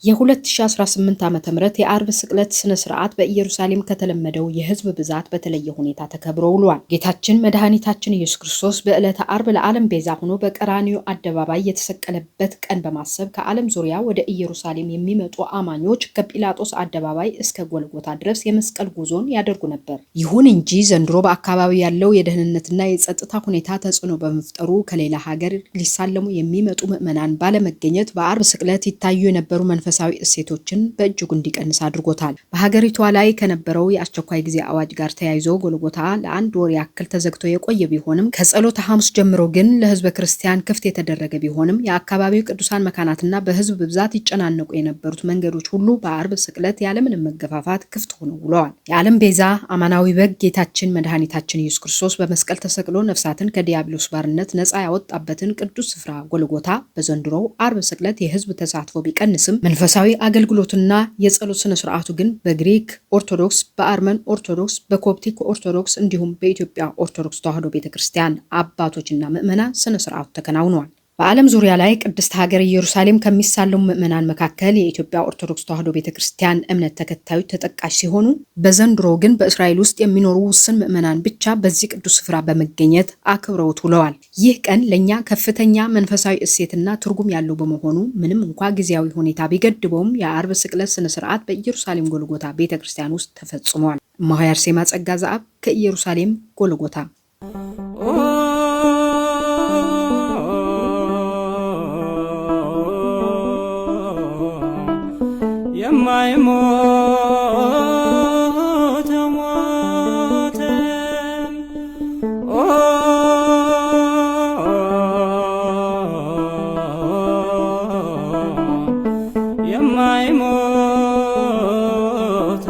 የ2018 ዓመተ ምህረት የአርብ ስቅለት ስነ ስርዓት በኢየሩሳሌም ከተለመደው የህዝብ ብዛት በተለየ ሁኔታ ተከብሮ ውሏል። ጌታችን መድኃኒታችን ኢየሱስ ክርስቶስ በዕለተ አርብ ለዓለም ቤዛ ሆኖ በቀራንዮ አደባባይ የተሰቀለበት ቀን በማሰብ ከዓለም ዙሪያ ወደ ኢየሩሳሌም የሚመጡ አማኞች ከጲላጦስ አደባባይ እስከ ጎልጎታ ድረስ የመስቀል ጉዞን ያደርጉ ነበር። ይሁን እንጂ ዘንድሮ በአካባቢው ያለው የደህንነትና የጸጥታ ሁኔታ ተጽዕኖ በመፍጠሩ ከሌላ ሀገር ሊሳለሙ የሚመጡ ምዕመናን ባለመገኘት በአርብ ስቅለት ይታዩ የነበሩ መንፈሳዊ እሴቶችን በእጅጉ እንዲቀንስ አድርጎታል። በሀገሪቷ ላይ ከነበረው የአስቸኳይ ጊዜ አዋጅ ጋር ተያይዞ ጎልጎታ ለአንድ ወር ያክል ተዘግቶ የቆየ ቢሆንም ከጸሎተ ሐሙስ ጀምሮ ግን ለህዝበ ክርስቲያን ክፍት የተደረገ ቢሆንም የአካባቢው ቅዱሳን መካናትና በህዝብ ብዛት ይጨናነቁ የነበሩት መንገዶች ሁሉ በአርብ ስቅለት ያለምንም መገፋፋት ክፍት ሆነው ውለዋል። የዓለም ቤዛ አማናዊ በግ ጌታችን መድኃኒታችን ኢየሱስ ክርስቶስ በመስቀል ተሰቅሎ ነፍሳትን ከዲያብሎስ ባርነት ነፃ ያወጣበትን ቅዱስ ስፍራ ጎልጎታ በዘንድሮው አርብ ስቅለት የህዝብ ተሳትፎ ቢቀንስም መንፈሳዊ አገልግሎትና የጸሎት ስነ ስርዓቱ ግን በግሪክ ኦርቶዶክስ፣ በአርመን ኦርቶዶክስ፣ በኮፕቲክ ኦርቶዶክስ እንዲሁም በኢትዮጵያ ኦርቶዶክስ ተዋሕዶ ቤተክርስቲያን አባቶችና ምዕመናን ስነ ስርዓቱ ተከናውኗል። በዓለም ዙሪያ ላይ ቅድስት ሀገር ኢየሩሳሌም ከሚሳለሙ ምዕመናን መካከል የኢትዮጵያ ኦርቶዶክስ ተዋሕዶ ቤተክርስቲያን እምነት ተከታዮች ተጠቃሽ ሲሆኑ በዘንድሮ ግን በእስራኤል ውስጥ የሚኖሩ ውስን ምዕመናን ብቻ በዚህ ቅዱስ ስፍራ በመገኘት አክብረውት ውለዋል። ይህ ቀን ለእኛ ከፍተኛ መንፈሳዊ እሴትና ትርጉም ያለው በመሆኑ ምንም እንኳ ጊዜያዊ ሁኔታ ቢገድበውም የአርብ ስቅለት ስነ ስርዓት በኢየሩሳሌም ጎልጎታ ቤተክርስቲያን ውስጥ ተፈጽሟል። እማሆይ አርሴማ ጸጋ ዘአብ ከኢየሩሳሌም ጎልጎታ የማይሞት ሞት የማይሞት